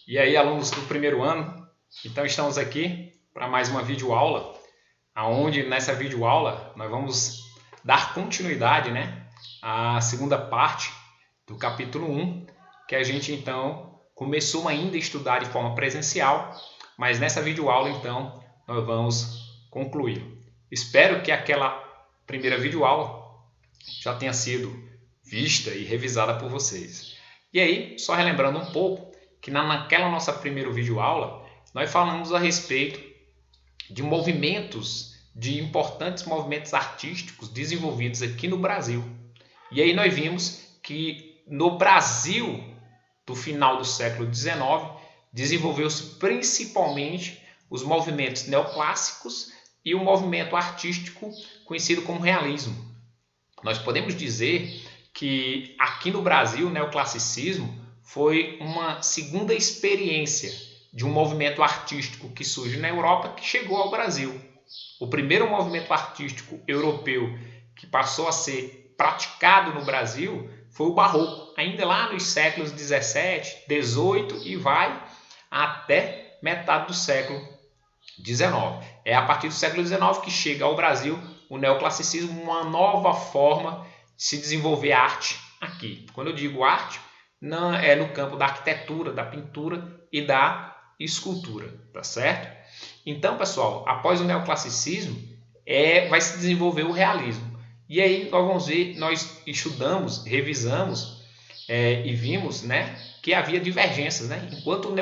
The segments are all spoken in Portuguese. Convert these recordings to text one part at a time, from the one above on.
E aí, alunos do primeiro ano, então estamos aqui para mais uma videoaula, onde nessa videoaula nós vamos dar continuidade, à segunda parte do capítulo 1, que a gente então começou ainda a estudar de forma presencial, mas nessa videoaula então nós vamos concluir. Espero que aquela primeira videoaula já tenha sido vista e revisada por vocês. E aí, só relembrando um pouco, que naquela nossa primeira videoaula, nós falamos a respeito de movimentos, de importantes movimentos artísticos desenvolvidos aqui no Brasil. E aí nós vimos que no Brasil, do final do século XIX, desenvolveu-se principalmente os movimentos neoclássicos e o movimento artístico conhecido como realismo. Nós podemos dizer que aqui no Brasil, o neoclassicismo foi uma segunda experiência de um movimento artístico que surge na Europa que chegou ao Brasil. O primeiro movimento artístico europeu que passou a ser praticado no Brasil foi o Barroco, ainda lá nos séculos 17, 18 e vai até metade do século 19. É a partir do século 19 que chega ao Brasil o neoclassicismo, uma nova forma de se desenvolver arte aqui. Quando eu digo arte, não é no campo da arquitetura, da pintura e da escultura, tá certo? Então, pessoal, após o neoclassicismo, vai se desenvolver o realismo. E aí nós vamos ver, nós estudamos, revisamos e vimos, que havia divergências, Enquanto o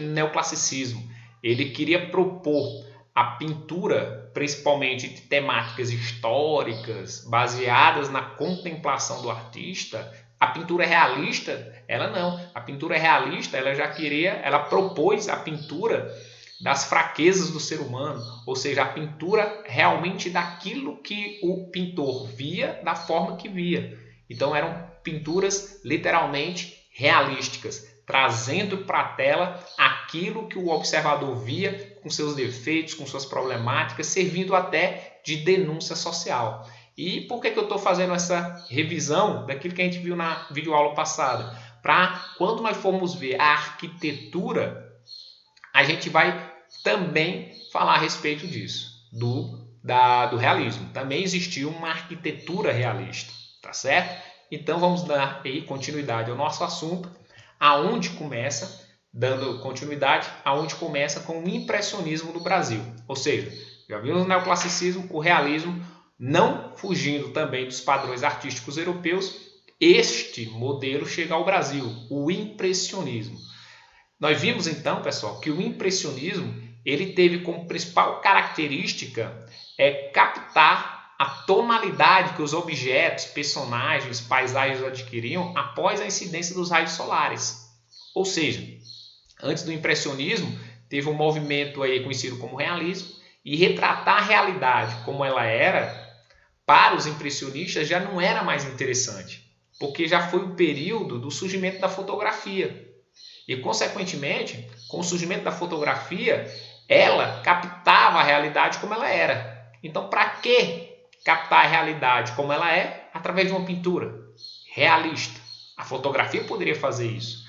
neoclassicismo ele queria propor a pintura, principalmente de temáticas históricas, baseadas na contemplação do artista, a pintura realista, ela não. A pintura realista, ela propôs a pintura das fraquezas do ser humano, ou seja, a pintura realmente daquilo que o pintor via, da forma que via. Então eram pinturas literalmente realísticas, trazendo para a tela aquilo que o observador via com seus defeitos, com suas problemáticas, servindo até de denúncia social. E por que eu estou fazendo essa revisão daquilo que a gente viu na videoaula passada? Para quando nós formos ver a arquitetura, a gente vai também falar a respeito disso, do realismo. Também existiu uma arquitetura realista, tá certo? Então vamos dar aí continuidade ao nosso assunto, aonde começa, dando continuidade, aonde começa com o impressionismo no Brasil. Ou seja, já vimos o neoclassicismo, o realismo, não fugindo também dos padrões artísticos europeus, este modelo chega ao Brasil, o impressionismo. Nós vimos então, pessoal, que o impressionismo ele teve como principal característica captar a tonalidade que os objetos, personagens, paisagens adquiriam após a incidência dos raios solares. Ou seja, antes do impressionismo, teve um movimento aí conhecido como realismo, e retratar a realidade como ela era, para os impressionistas, já não era mais interessante, porque já foi o período do surgimento da fotografia. E, consequentemente, com o surgimento da fotografia, ela captava a realidade como ela era. Então, para que captar a realidade como ela é? Através de uma pintura realista. A fotografia poderia fazer isso.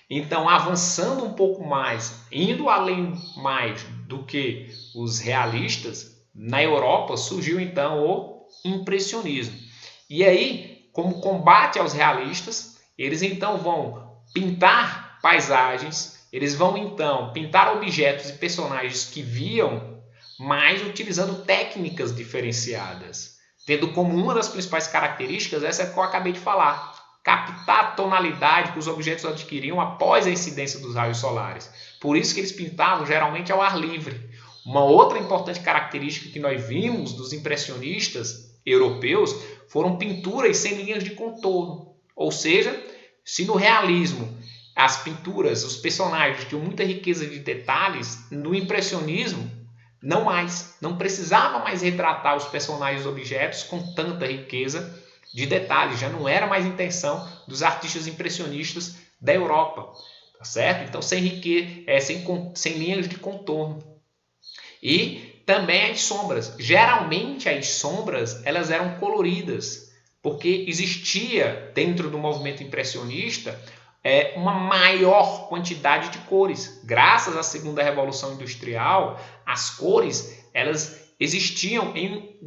Então, avançando um pouco mais, indo além mais do que os realistas, na Europa surgiu então o impressionismo. E aí, como combate aos realistas, eles então vão pintar paisagens, eles vão então pintar objetos e personagens que viam, mas utilizando técnicas diferenciadas, tendo como uma das principais características essa que eu acabei de falar, captar a tonalidade que os objetos adquiriam após a incidência dos raios solares. Por isso que eles pintavam geralmente ao ar livre. Uma outra importante característica que nós vimos dos impressionistas europeus foram pinturas sem linhas de contorno. Ou seja, se no realismo as pinturas, os personagens tinham muita riqueza de detalhes, no impressionismo não mais. Não precisava mais retratar os personagens e objetos com tanta riqueza de detalhes. Já não era mais intenção dos artistas impressionistas da Europa. Tá certo? Então, sem linhas de contorno. E também as sombras. Geralmente as sombras elas eram coloridas, porque existia dentro do movimento impressionista uma maior quantidade de cores. Graças à segunda revolução industrial, as cores elas existiam em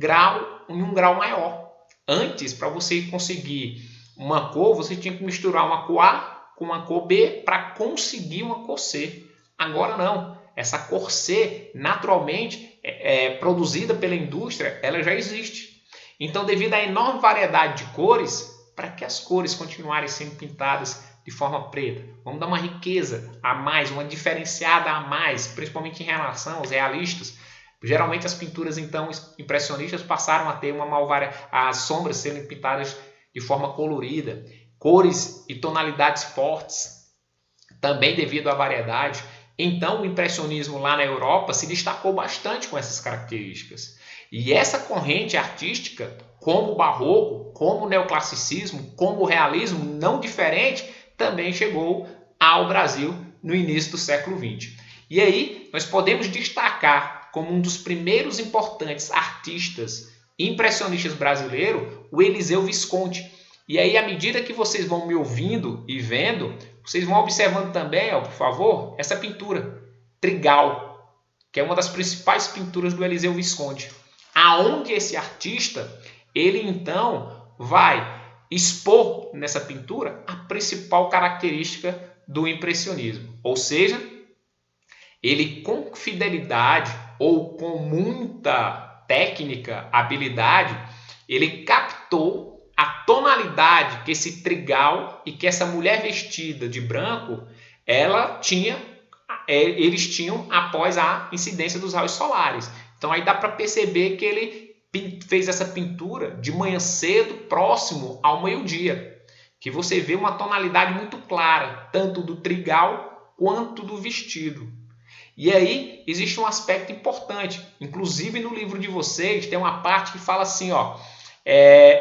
um grau maior. Antes, para você conseguir uma cor, você tinha que misturar uma cor A com uma cor B para conseguir uma cor C. Agora não. Essa cor C, naturalmente, produzida pela indústria, ela já existe. Então, devido à enorme variedade de cores, para que as cores continuarem sendo pintadas de forma preta? Vamos dar uma riqueza a mais, uma diferenciada a mais, principalmente em relação aos realistas. Geralmente as pinturas, então, impressionistas passaram a ter as sombras sendo pintadas de forma colorida, cores e tonalidades fortes, também devido à variedade. Então, o impressionismo lá na Europa se destacou bastante com essas características. E essa corrente artística, como o barroco, como o neoclassicismo, como o realismo, não diferente, também chegou ao Brasil no início do século XX. E aí, nós podemos destacar como um dos primeiros importantes artistas impressionistas brasileiros, o Eliseu Visconti. E aí, à medida que vocês vão me ouvindo e vendo, vocês vão observando também, por favor, essa pintura, Trigal, que é uma das principais pinturas do Eliseu Visconti. Aonde esse artista, ele então vai expor nessa pintura a principal característica do impressionismo. Ou seja, ele com fidelidade ou com muita técnica, habilidade, ele captou a tonalidade que esse trigal e que essa mulher vestida de branco, eles tinham após a incidência dos raios solares. Então aí dá para perceber que ele fez essa pintura de manhã cedo, próximo ao meio-dia, que você vê uma tonalidade muito clara, tanto do trigal quanto do vestido. E aí existe um aspecto importante, inclusive no livro de vocês tem uma parte que fala assim,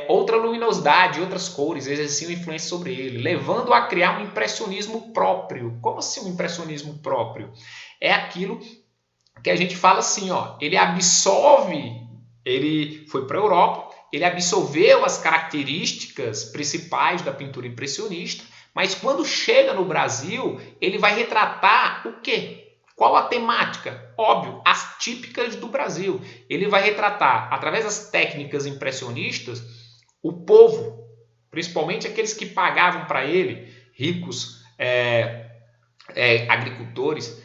outra luminosidade, outras cores exerciam influência sobre ele, levando a criar um impressionismo próprio. Como assim um impressionismo próprio? É aquilo que a gente fala assim, ele foi para a Europa, ele absorveu as características principais da pintura impressionista, mas quando chega no Brasil, ele vai retratar o quê? Qual a temática? Óbvio, as típicas do Brasil. Ele vai retratar, através das técnicas impressionistas, o povo, principalmente aqueles que pagavam para ele, ricos, agricultores,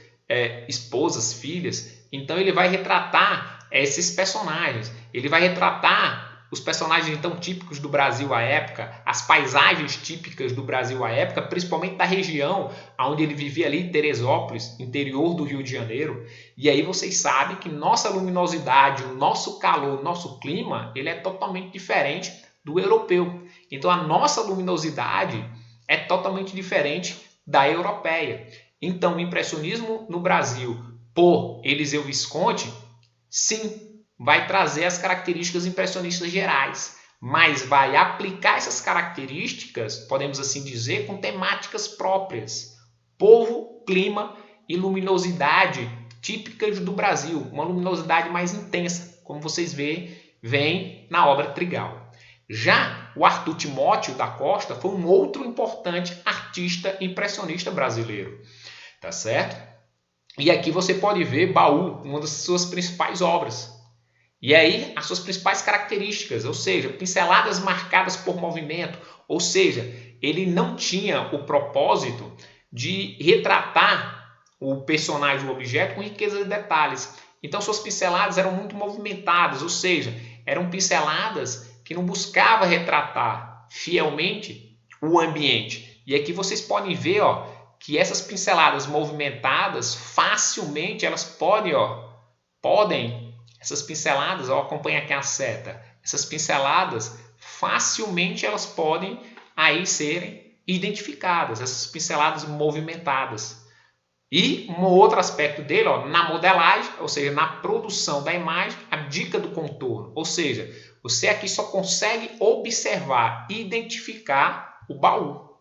esposas, filhas. Então ele vai retratar esses personagens. Ele vai retratar os personagens então típicos do Brasil à época, as paisagens típicas do Brasil à época, principalmente da região onde ele vivia ali, Teresópolis, interior do Rio de Janeiro. E aí vocês sabem que nossa luminosidade, o nosso calor, o nosso clima, ele é totalmente diferente do europeu. Então a nossa luminosidade é totalmente diferente da europeia. Então o impressionismo no Brasil, por Eliseu Visconti, sim, vai trazer as características impressionistas gerais, mas vai aplicar essas características, podemos assim dizer, com temáticas próprias. Povo, clima e luminosidade típicas do Brasil, uma luminosidade mais intensa, como vocês veem na obra Trigal. Já o Arthur Timóteo da Costa foi um outro importante artista impressionista brasileiro, tá certo? E aqui você pode ver Baú, uma das suas principais obras. E aí, as suas principais características, ou seja, pinceladas marcadas por movimento, ou seja, ele não tinha o propósito de retratar o personagem, o objeto, com riqueza de detalhes. Então, suas pinceladas eram muito movimentadas, ou seja, eram pinceladas que não buscavam retratar fielmente o ambiente. E aqui vocês podem ver que essas pinceladas movimentadas, facilmente, elas podem essas pinceladas, acompanha aqui a seta, essas pinceladas facilmente elas podem aí serem identificadas, essas pinceladas movimentadas. E um outro aspecto dele, na modelagem, ou seja, na produção da imagem, a dica do contorno, ou seja, você aqui só consegue observar e identificar o baú.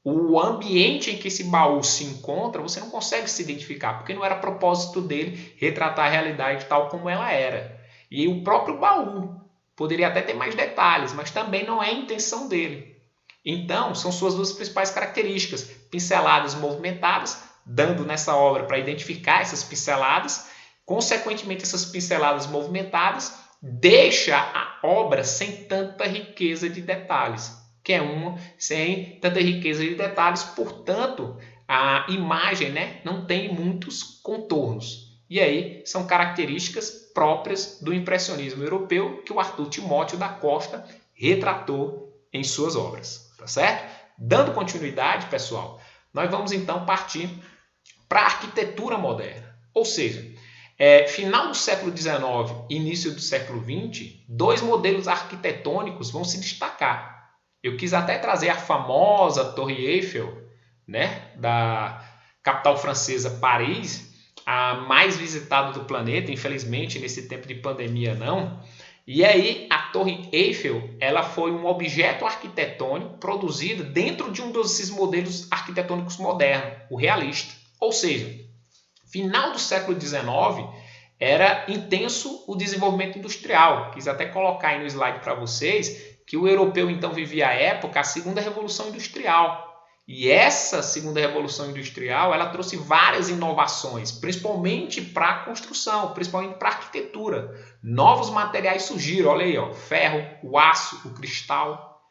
O ambiente em que esse baú se encontra, você não consegue se identificar, porque não era propósito dele retratar a realidade tal como ela era. E o próprio baú poderia até ter mais detalhes, mas também não é a intenção dele. Então, são suas duas principais características: pinceladas movimentadas, dando nessa obra para identificar essas pinceladas. Consequentemente, essas pinceladas movimentadas deixa a obra sem tanta riqueza de detalhes, que é uma sem tanta riqueza de detalhes, portanto, a imagem, né, não tem muitos contornos. E aí são características próprias do impressionismo europeu que o Arthur Timóteo da Costa retratou em suas obras, tá certo? Dando continuidade, pessoal, nós vamos então partir para a arquitetura moderna, ou seja, final do século XIX, início do século XX, dois modelos arquitetônicos vão se destacar. Eu quis até trazer a famosa Torre Eiffel, né, da capital francesa, Paris, a mais visitada do planeta, infelizmente nesse tempo de pandemia não. E aí a Torre Eiffel, ela foi um objeto arquitetônico produzido dentro de um desses modelos arquitetônicos modernos, o realista. Ou seja, final do século XIX era intenso o desenvolvimento industrial. Quis até colocar aí no slide para vocês que o europeu então vivia a época, a segunda revolução industrial. E essa segunda revolução industrial, ela trouxe várias inovações, principalmente para a construção, principalmente para a arquitetura. Novos materiais surgiram, olha aí, ó, ferro, o aço, o cristal.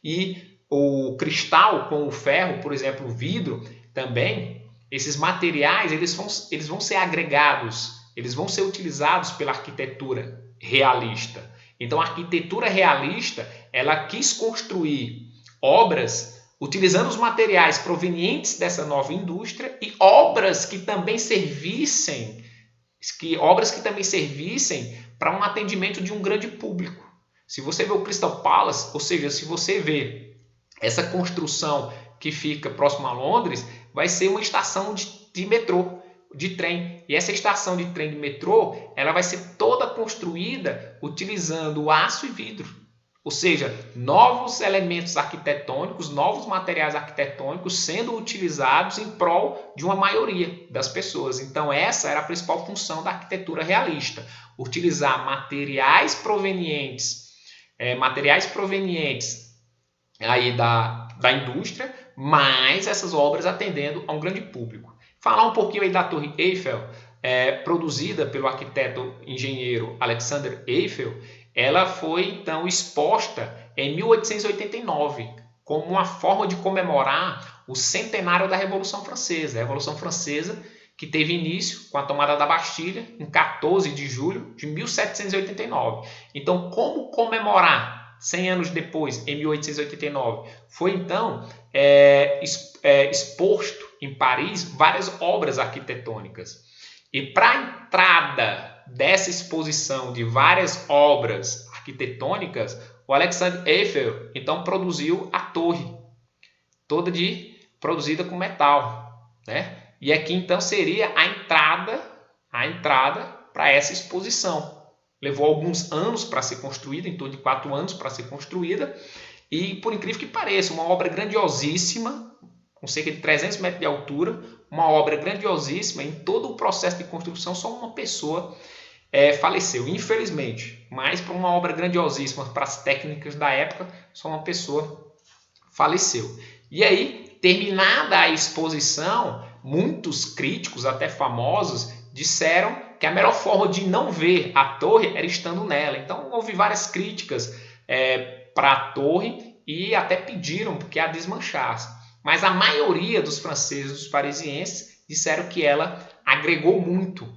E o cristal com o ferro, por exemplo, o vidro, também, esses materiais eles vão ser agregados, eles vão ser utilizados pela arquitetura realista. Então, a arquitetura realista, ela quis construir obras utilizando os materiais provenientes dessa nova indústria e obras que também servissem para um atendimento de um grande público. Se você vê o Crystal Palace, ou seja, se você vê essa construção que fica próximo a Londres, vai ser uma estação de metrô, de trem. E essa estação de trem de metrô, ela vai ser toda construída utilizando aço e vidro. Ou seja, novos elementos arquitetônicos, novos materiais arquitetônicos sendo utilizados em prol de uma maioria das pessoas. Então, essa era a principal função da arquitetura realista. Utilizar materiais provenientes aí da indústria, mas essas obras atendendo a um grande público. Falar um pouquinho aí da Torre Eiffel, produzida pelo arquiteto engenheiro Alexander Eiffel. Ela foi então exposta em 1889 como uma forma de comemorar o centenário da Revolução Francesa. A Revolução Francesa que teve início com a tomada da Bastilha em 14 de julho de 1789. Então, como comemorar 100 anos depois, em 1889? Foi então exposto em Paris várias obras arquitetônicas. E para a entrada dessa exposição de várias obras arquitetônicas, o Alexander Eiffel então produziu a torre, toda produzida com metal, né? E aqui então seria a entrada para essa exposição. Levou alguns anos para ser construída, em torno de 4 anos para ser construída, e por incrível que pareça, uma obra grandiosíssima, com cerca de 300 metros de altura, uma obra grandiosíssima. Em todo o processo de construção, só uma pessoa faleceu, infelizmente. Mas para uma obra grandiosíssima, para as técnicas da época, só uma pessoa faleceu. E aí, terminada a exposição, muitos críticos, até famosos, disseram que a melhor forma de não ver a torre era estando nela. Então, houve várias críticas para a torre e até pediram que a desmanchasse. Mas a maioria dos franceses, dos parisienses, disseram que ela agregou muito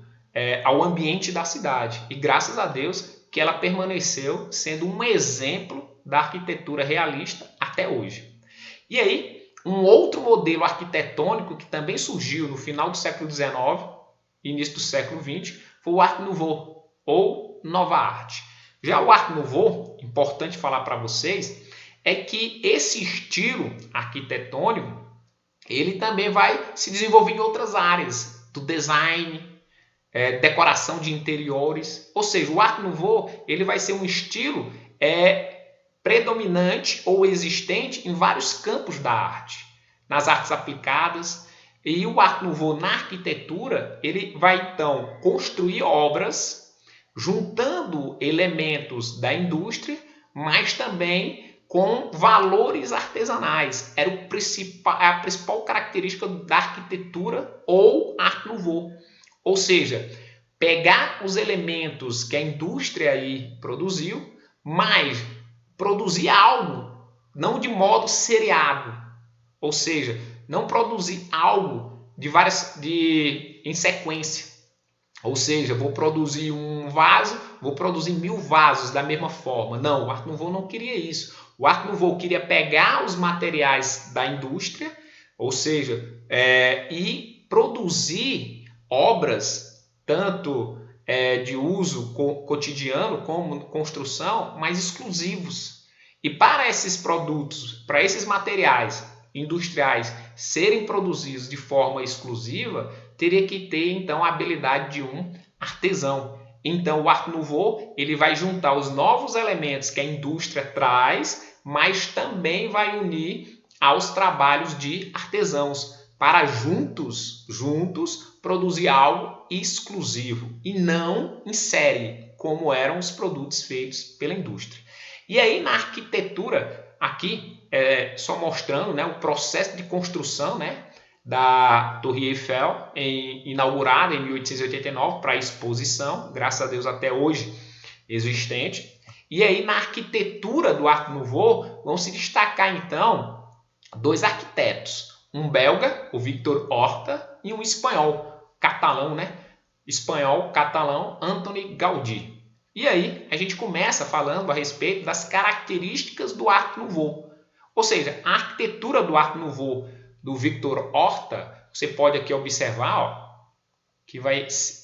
ao ambiente da cidade. E graças a Deus que ela permaneceu sendo um exemplo da arquitetura realista até hoje. E aí, um outro modelo arquitetônico que também surgiu no final do século XIX e início do século XX foi o Art Nouveau, ou Nova Arte. Já o Art Nouveau, importante falar para vocês, é que esse estilo arquitetônico, ele também vai se desenvolver em outras áreas, do design, decoração de interiores. Ou seja, o Art Nouveau ele vai ser um estilo predominante ou existente em vários campos da arte, nas artes aplicadas. E o Art Nouveau na arquitetura, ele vai então construir obras juntando elementos da indústria, mas também com valores artesanais. Era a principal característica da arquitetura ou Art Nouveau. Ou seja, pegar os elementos que a indústria aí produziu, mas produzir algo não de modo seriado. Ou seja, não produzir algo em sequência. Ou seja, vou produzir um vaso, vou produzir 1000 vasos da mesma forma. Não, o Art Nouveau não queria isso. O Art Nouveau queria pegar os materiais da indústria, ou seja, e produzir obras, tanto de uso cotidiano como construção, mas exclusivos. E para esses produtos, para esses materiais industriais serem produzidos de forma exclusiva, teria que ter então a habilidade de um artesão. Então o Art Nouveau ele vai juntar os novos elementos que a indústria traz, mas também vai unir aos trabalhos de artesãos para juntos produzir algo exclusivo e não em série, como eram os produtos feitos pela indústria. E aí na arquitetura, aqui só mostrando, né, o processo de construção, né, da Torre Eiffel, inaugurada em 1889 para exposição, graças a Deus até hoje existente. E aí na arquitetura do Art Nouveau vão se destacar então 2 arquitetos, um belga, o Victor Horta, e um espanhol, catalão, né? Espanhol, catalão, Antoni Gaudí. E aí a gente começa falando a respeito das características do Art Nouveau. Ou seja, a arquitetura do Art Nouveau do Victor Horta, você pode aqui observar, ó, que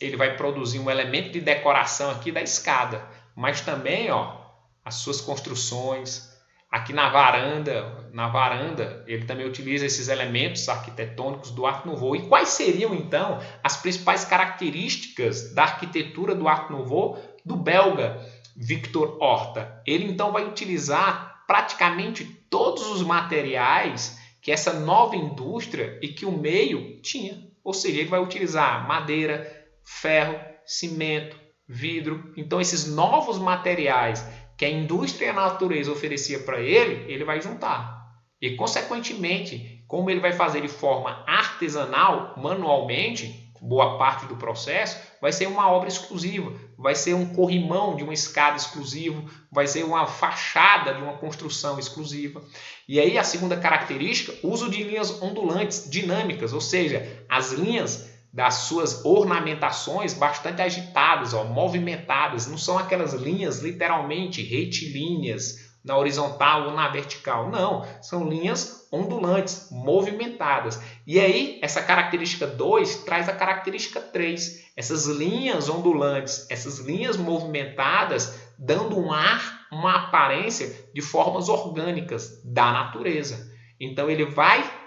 ele vai produzir um elemento de decoração aqui da escada, mas também, ó, as suas construções. Aqui na varanda, ele também utiliza esses elementos arquitetônicos do Art Nouveau. E quais seriam, então, as principais características da arquitetura do Art Nouveau do belga Victor Horta? Ele, então, vai utilizar praticamente todos os materiais que essa nova indústria e que o meio tinha. Ou seja, ele vai utilizar madeira, ferro, cimento, vidro. Então, esses novos materiais que a indústria e a natureza oferecia para ele, ele vai juntar. E, consequentemente, como ele vai fazer de forma artesanal, manualmente, boa parte do processo, vai ser uma obra exclusiva, vai ser um corrimão de uma escada exclusivo, vai ser uma fachada de uma construção exclusiva. E aí a segunda característica, uso de linhas ondulantes, dinâmicas, ou seja, as linhas das suas ornamentações bastante agitadas, ó, movimentadas, não são aquelas linhas literalmente retilíneas na horizontal ou na vertical, não, são linhas ondulantes, movimentadas. E aí essa característica 2 traz a característica 3, essas linhas ondulantes, essas linhas movimentadas, dando um ar, uma aparência de formas orgânicas da natureza. Então ele vai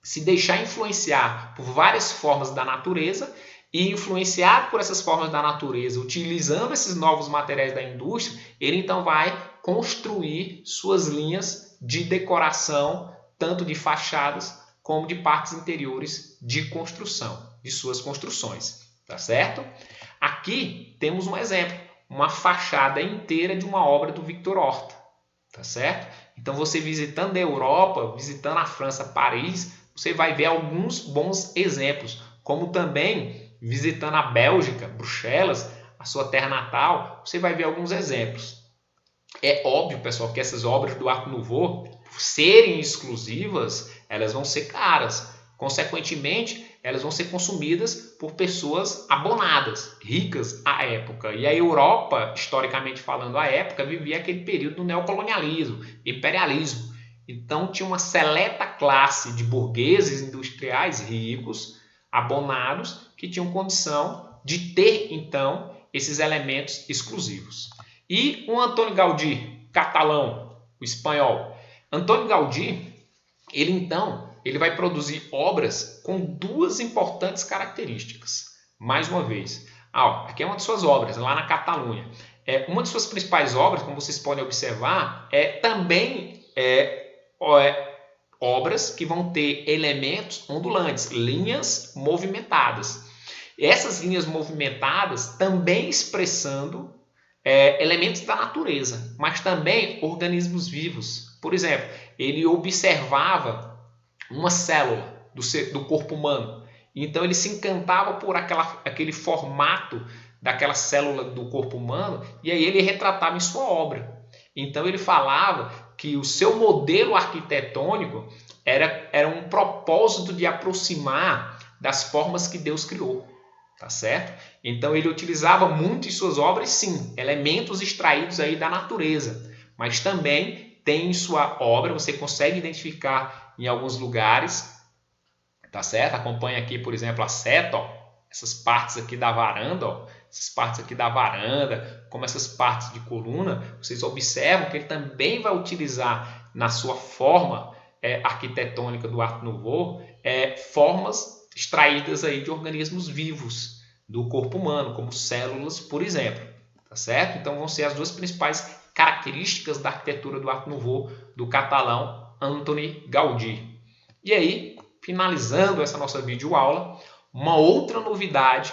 se deixar influenciar por várias formas da natureza e influenciado por essas formas da natureza, utilizando esses novos materiais da indústria, ele então vai construir suas linhas de decoração, tanto de fachadas como de partes interiores de construção, de suas construções, tá certo? Aqui temos um exemplo, uma fachada inteira de uma obra do Victor Horta, tá certo? Então você visitando a Europa, visitando a França, Paris, você vai ver alguns bons exemplos, como também visitando a Bélgica, Bruxelas, a sua terra natal, você vai ver alguns exemplos. É óbvio, pessoal, que essas obras do Art Nouveau, por serem exclusivas, elas vão ser caras. Consequentemente, elas vão ser consumidas por pessoas abonadas, ricas à época. E a Europa, historicamente falando, à época, vivia aquele período do neocolonialismo, imperialismo. Então, tinha uma seleta classe de burgueses industriais ricos, abonados, que tinham condição de ter, então, esses elementos exclusivos. E o Antoni Gaudí, catalão, o espanhol. Antoni Gaudí, ele vai produzir obras com 2 importantes características. Mais uma vez, aqui é uma de suas obras, lá na Catalunha. Uma de suas principais obras, como vocês podem observar, também obras que vão ter elementos ondulantes, linhas movimentadas. Essas linhas movimentadas também expressando elementos da natureza, mas também organismos vivos. Por exemplo, ele observava uma célula do corpo humano. Então ele se encantava por aquele formato daquela célula do corpo humano e aí ele retratava em sua obra. Então ele falava que o seu modelo arquitetônico era um propósito de aproximar das formas que Deus criou. Tá certo? Então ele utilizava muito em suas obras, sim, elementos extraídos aí da natureza, mas também tem em sua obra, você consegue identificar em alguns lugares, tá certo? Acompanha aqui, por exemplo, a seta, ó, essas partes aqui da varanda, ó, essas partes aqui da varanda, como essas partes de coluna, vocês observam que ele também vai utilizar na sua forma arquitetônica do Art Nouveau formas extraídas aí de organismos vivos do corpo humano, como células, por exemplo, tá certo? Então vão ser as duas principais características da arquitetura do Art Nouveau do catalão Antoni Gaudí. E aí, finalizando essa nossa videoaula, uma outra novidade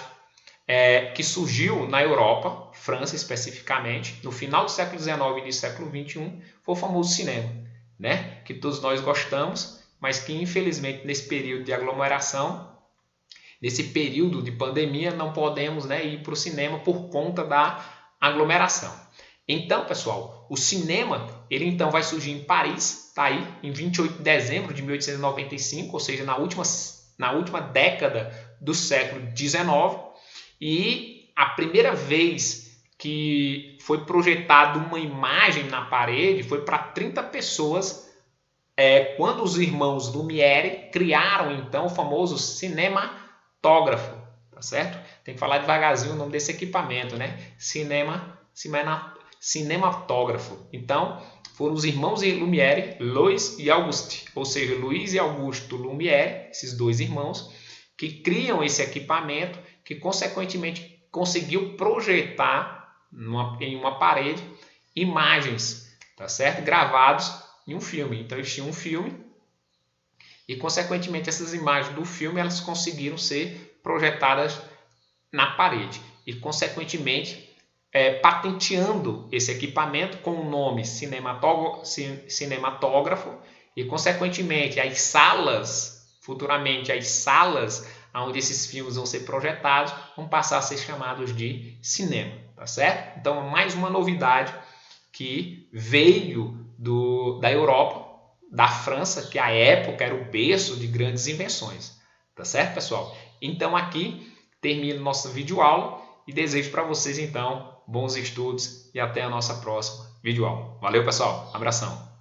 que surgiu na Europa, França especificamente, no final do século XIX e início do século XXI, foi o famoso cinema, né? Que todos nós gostamos, mas que infelizmente nesse período de aglomeração, nesse período de pandemia, não podemos, né, ir para o cinema por conta da aglomeração. Então, pessoal, o cinema ele então vai surgir em Paris, tá aí, em 28 de dezembro de 1895, ou seja, na última década do século XIX, e a primeira vez que foi projetada uma imagem na parede foi para 30 pessoas, quando os irmãos Lumière criaram então o famoso cinematógrafo, tá certo? Tem que falar devagarzinho o nome desse equipamento, né? Cinematógrafo. Então, foram os irmãos Lumière, Louis e Auguste, ou seja, Luiz e Augusto Lumière, esses dois irmãos, que criam esse equipamento que, consequentemente, conseguiu projetar em uma parede imagens, tá certo? Gravados em um filme. Então, eles tinham um filme e, consequentemente, essas imagens do filme elas conseguiram ser projetadas na parede e, consequentemente, patenteando esse equipamento com o nome cinematógrafo e, consequentemente, as salas, futuramente, as salas onde esses filmes vão ser projetados vão passar a ser chamados de cinema, tá certo? Então, mais uma novidade que veio da Europa, da França, que à época era o berço de grandes invenções, tá certo, pessoal? Então, aqui termino nossa videoaula e desejo para vocês, então, bons estudos e até a nossa próxima videoaula. Valeu, pessoal. Abração.